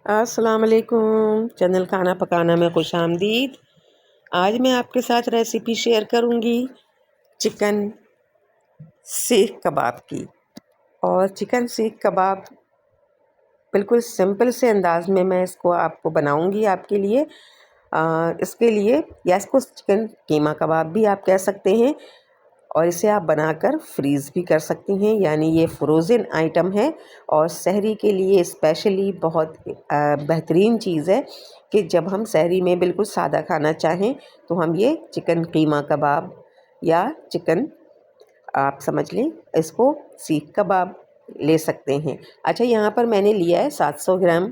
अस्सलाम वालेकुम। चैनल खाना पकाना में खुश आमदीद। आज मैं आपके साथ रेसिपी शेयर करूंगी चिकन सीख कबाब की। और चिकन सीख कबाब बिल्कुल सिंपल से अंदाज़ में मैं इसको आपको बनाऊंगी आपके लिए। इसके लिए या इसको चिकन कीमा कबाब भी आप कह सकते हैं, और इसे आप बनाकर फ्रीज़ भी कर सकती हैं, यानी ये फ्रोज़न आइटम है। और सहरी के लिए स्पेशली बहुत बेहतरीन चीज़ है कि जब हम सहरी में बिल्कुल सादा खाना चाहें तो हम ये चिकन कीमा कबाब या चिकन, आप समझ लें इसको, सीख कबाब ले सकते हैं। अच्छा, यहाँ पर मैंने लिया है 700 ग्राम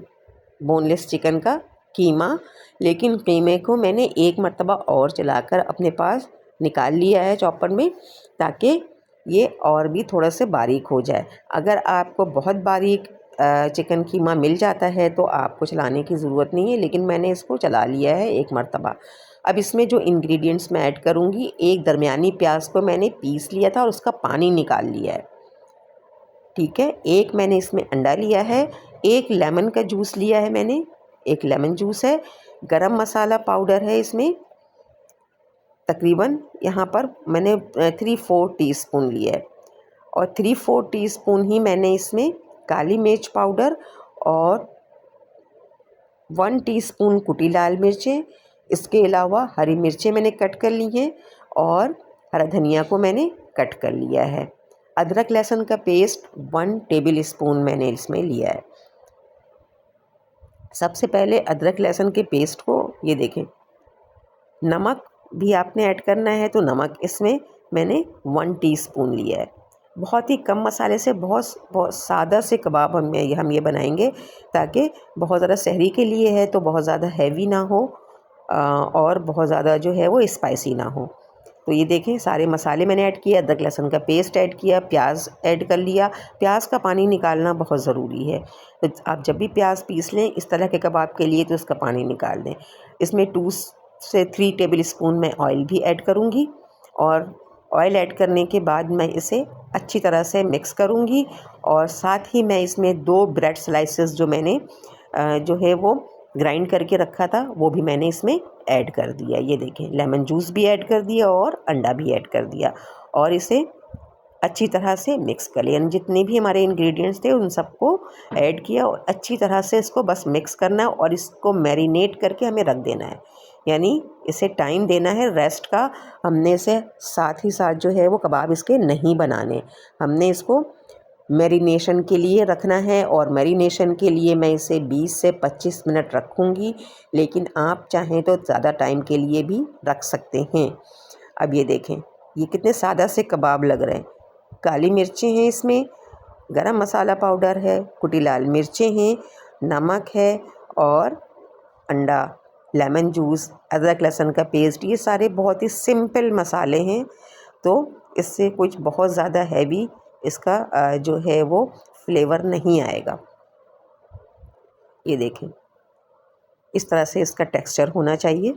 बोनलेस चिकन का कीमा, लेकिन कीमे को मैंने एक मर्तबा और चलाकर अपने पास निकाल लिया है चॉपर में, ताकि ये और भी थोड़ा से बारीक हो जाए। अगर आपको बहुत बारीक चिकन कीमा मिल जाता है तो आपको चलाने की ज़रूरत नहीं है, लेकिन मैंने इसको चला लिया है एक मर्तबा। अब इसमें जो इंग्रेडिएंट्स मैं ऐड करूँगी, एक दरमियानी प्याज को मैंने पीस लिया था और उसका पानी निकाल लिया है, ठीक है। एक मैंने इसमें अंडा लिया है, एक लेमन का जूस लिया है मैंने, एक लेमन जूस है। गरम मसाला पाउडर है इसमें तकरीबन, यहाँ पर मैंने 3-4 टीस्पून लिया है। और 3-4 टीस्पून ही मैंने इसमें काली मिर्च पाउडर और 1 टीस्पून कुटी लाल मिर्चें, इसके अलावा हरी मिर्चें मैंने कट कर ली हैं, और हरा धनिया को मैंने कट कर लिया है। अदरक लहसुन का पेस्ट 1 टेबल स्पून मैंने इसमें लिया है। सबसे पहले अदरक लहसुन के पेस्ट को, ये देखें, नमक भी आपने ऐड करना है तो नमक इसमें मैंने 1 टीस्पून लिया है। बहुत ही कम मसाले से बहुत बहुत सादा से कबाब हम ये बनाएंगे, ताकि बहुत ज़्यादा सहरी के लिए है तो बहुत ज़्यादा हैवी ना हो, और बहुत ज़्यादा जो है वो स्पाइसी ना हो। तो ये देखें, सारे मसाले मैंने ऐड किए, अदरक लहसुन का पेस्ट ऐड किया, प्याज ऐड कर लिया। प्याज का पानी निकालना बहुत ज़रूरी है, तो आप जब भी प्याज पीस लें इस तरह के कबाब के लिए तो इसका पानी निकाल दें। इसमें 2 से 3 टेबल स्पून मैं ऑयल भी ऐड करूँगी, और ऑयल ऐड करने के बाद मैं इसे अच्छी तरह से मिक्स करूँगी। और साथ ही मैं इसमें 2 ब्रेड स्लाइसेस जो मैंने जो है वो ग्राइंड करके रखा था वो भी मैंने इसमें ऐड कर दिया। ये देखें, लेमन जूस भी ऐड कर दिया और अंडा भी ऐड कर दिया, और इसे अच्छी तरह से मिक्स कर लिया। यानी जितने भी हमारे इंग्रेडिएंट्स थे उन सबको ऐड किया और अच्छी तरह से इसको बस मिक्स करना है, और इसको मैरिनेट करके हमें रख देना है, यानी इसे टाइम देना है रेस्ट का। हमने इसे साथ ही साथ जो है वो कबाब इसके नहीं बनाने, हमने इसको मैरिनेशन के लिए रखना है। और मैरिनेशन के लिए मैं इसे 20 से 25 मिनट रखूँगी, लेकिन आप चाहें तो ज़्यादा टाइम के लिए भी रख सकते हैं। अब ये देखें, ये कितने सादा से कबाब लग रहे हैं। काली मिर्चें हैं इसमें, गरम मसाला पाउडर है, कुटी लाल मिर्चें हैं, नमक है, और अंडा, लेमन जूस, अदरक लहसुन का पेस्ट, ये सारे बहुत ही सिंपल मसाले हैं। तो इससे कुछ बहुत ज़्यादा हैवी इसका जो है वो फ्लेवर नहीं आएगा। ये देखें, इस तरह से इसका टेक्सचर होना चाहिए,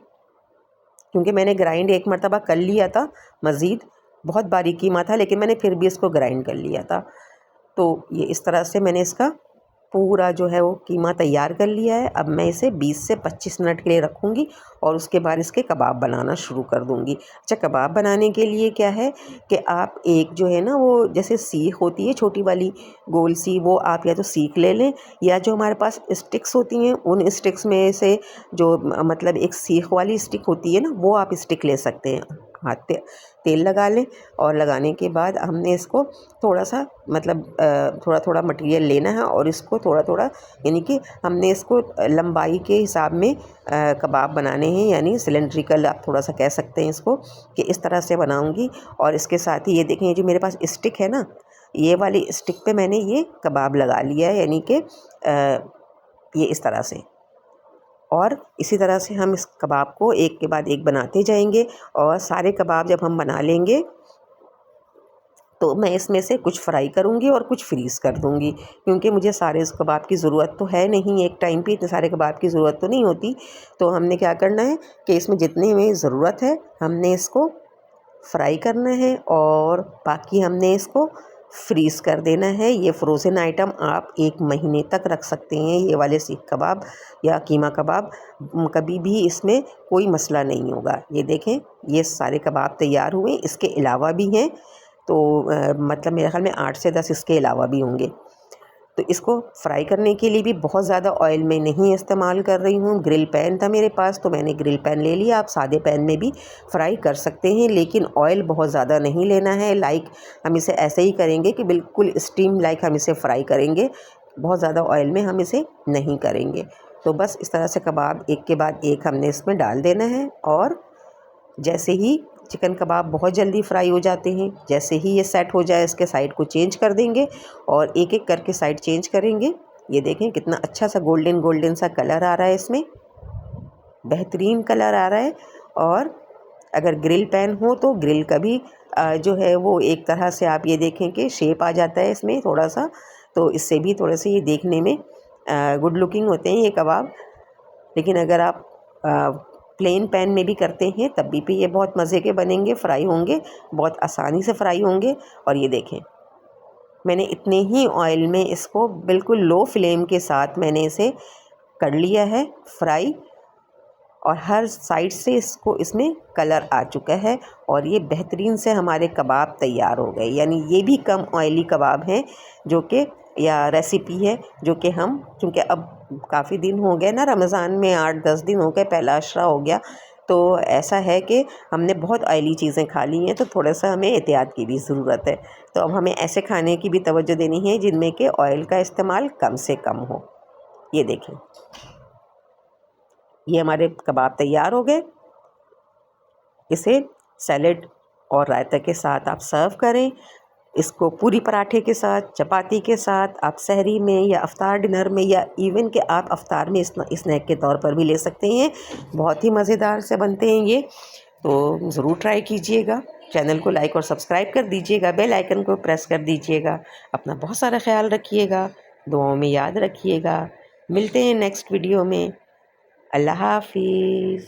क्योंकि मैंने ग्राइंड एक मर्तबा कर लिया था मज़ीद, बहुत बारीक कीमा था लेकिन मैंने फिर भी इसको ग्राइंड कर लिया था। तो ये इस तरह से मैंने इसका पूरा जो है वो कीमा तैयार कर लिया है। अब मैं इसे 20 से 25 मिनट के लिए रखूँगी, और उसके बाद इसके कबाब बनाना शुरू कर दूँगी। अच्छा, कबाब बनाने के लिए क्या है कि आप एक जो है ना वो जैसे सीख होती है छोटी वाली गोल सी, वो आप या तो सीख ले लें, या जो हमारे पास स्टिक्स होती हैं उन स्टिक्स में से जो मतलब एक सीख वाली स्टिक होती है ना, वो आप स्टिक ले सकते हैं। हाथ पे तेल लगा लें, और लगाने के बाद हमने इसको थोड़ा सा मतलब थोड़ा थोड़ा मटेरियल लेना है, और इसको थोड़ा थोड़ा, यानी कि हमने इसको लंबाई के हिसाब में कबाब बनाने हैं, यानी सिलेंड्रिकल आप थोड़ा सा कह सकते हैं इसको, कि इस तरह से बनाऊंगी। और इसके साथ ही ये देखें, ये जो मेरे पास स्टिक है ना, ये वाली स्टिक पे मैंने ये कबाब लगा लिया है, यानी कि ये इस तरह से। और इसी तरह से हम इस कबाब को एक के बाद एक बनाते जाएंगे, और सारे कबाब जब हम बना लेंगे तो मैं इसमें से कुछ फ्राई करूँगी और कुछ फ्रीज़ कर दूँगी, क्योंकि मुझे सारे इस कबाब की ज़रूरत तो है नहीं, एक टाइम पे इतने सारे कबाब की ज़रूरत तो नहीं होती। तो हमने क्या करना है कि इसमें जितने में ज़रूरत है हमने इसको फ्राई करना है, और बाकी हमने इसको फ्रीज़ कर देना है। ये फ्रोज़न आइटम आप 1 महीने तक रख सकते हैं। ये वाले सीख कबाब या कीमा कबाब कभी भी इसमें कोई मसला नहीं होगा। ये देखें, ये सारे कबाब तैयार हुए। इसके अलावा भी हैं, तो मतलब मेरे ख़्याल में 8 से 10 इसके अलावा भी होंगे। तो इसको फ्राई करने के लिए भी बहुत ज़्यादा ऑयल में नहीं इस्तेमाल कर रही हूँ। ग्रिल पैन था मेरे पास, तो मैंने ग्रिल पैन ले लिया। आप सादे पैन में भी फ्राई कर सकते हैं, लेकिन ऑयल बहुत ज़्यादा नहीं लेना है। लाइक हम इसे ऐसे ही करेंगे कि बिल्कुल स्टीम लाइक हम इसे फ्राई करेंगे, बहुत ज़्यादा ऑयल में हम इसे नहीं करेंगे। तो बस इस तरह से कबाब एक के बाद एक हमने इसमें डाल देना है। और जैसे ही चिकन कबाब बहुत जल्दी फ्राई हो जाते हैं, जैसे ही ये सेट हो जाए इसके साइड को चेंज कर देंगे और एक एक करके साइड चेंज करेंगे। ये देखें कितना अच्छा सा गोल्डन गोल्डन सा कलर आ रहा है, इसमें बेहतरीन कलर आ रहा है। और अगर ग्रिल पैन हो तो ग्रिल का भी जो है वो एक तरह से आप ये देखें कि शेप आ जाता है इसमें थोड़ा सा, तो इससे भी थोड़े से ये देखने में गुड लुकिंग होते हैं ये कबाब। लेकिन अगर आप प्लेन पैन में भी करते हैं तब भी ये बहुत मज़े के बनेंगे, फ्राई होंगे, बहुत आसानी से फ्राई होंगे। और ये देखें, मैंने इतने ही ऑयल में इसको बिल्कुल लो फ्लेम के साथ मैंने इसे कर लिया है फ्राई, और हर साइड से इसको इसमें कलर आ चुका है और ये बेहतरीन से हमारे कबाब तैयार हो गए। यानी ये भी कम ऑयली कबाब हैं जो कि या रेसिपी है जो कि हम, क्योंकि अब काफ़ी दिन हो गए ना, रमज़ान में 8-10 दिन हो गए, पहला अशरा हो गया, तो ऐसा है कि हमने बहुत ऑयली चीज़ें खा ली हैं, तो थोड़ा-सा हमें एहतियात की भी ज़रूरत है। तो अब हमें ऐसे खाने की भी तवज्जो देनी है जिनमें कि ऑयल का इस्तेमाल कम से कम हो। ये देखें, ये हमारे कबाब तैयार हो गए। इसे सैलेड और रायता के साथ आप सर्व करें। इसको पूरी पराठे के साथ, चपाती के साथ, आप सहरी में या अफ्तार डिनर में या इवन कि आप अफ्तार में स्नैक के तौर पर भी ले सकते हैं। बहुत ही मज़ेदार से बनते हैं ये, तो ज़रूर ट्राई कीजिएगा। चैनल को लाइक और सब्सक्राइब कर दीजिएगा, बेल आइकन को प्रेस कर दीजिएगा। अपना बहुत सारा ख्याल रखिएगा, दुआओं में याद रखिएगा। मिलते हैं नेक्स्ट वीडियो में। अल्लाह हाफ़िज़।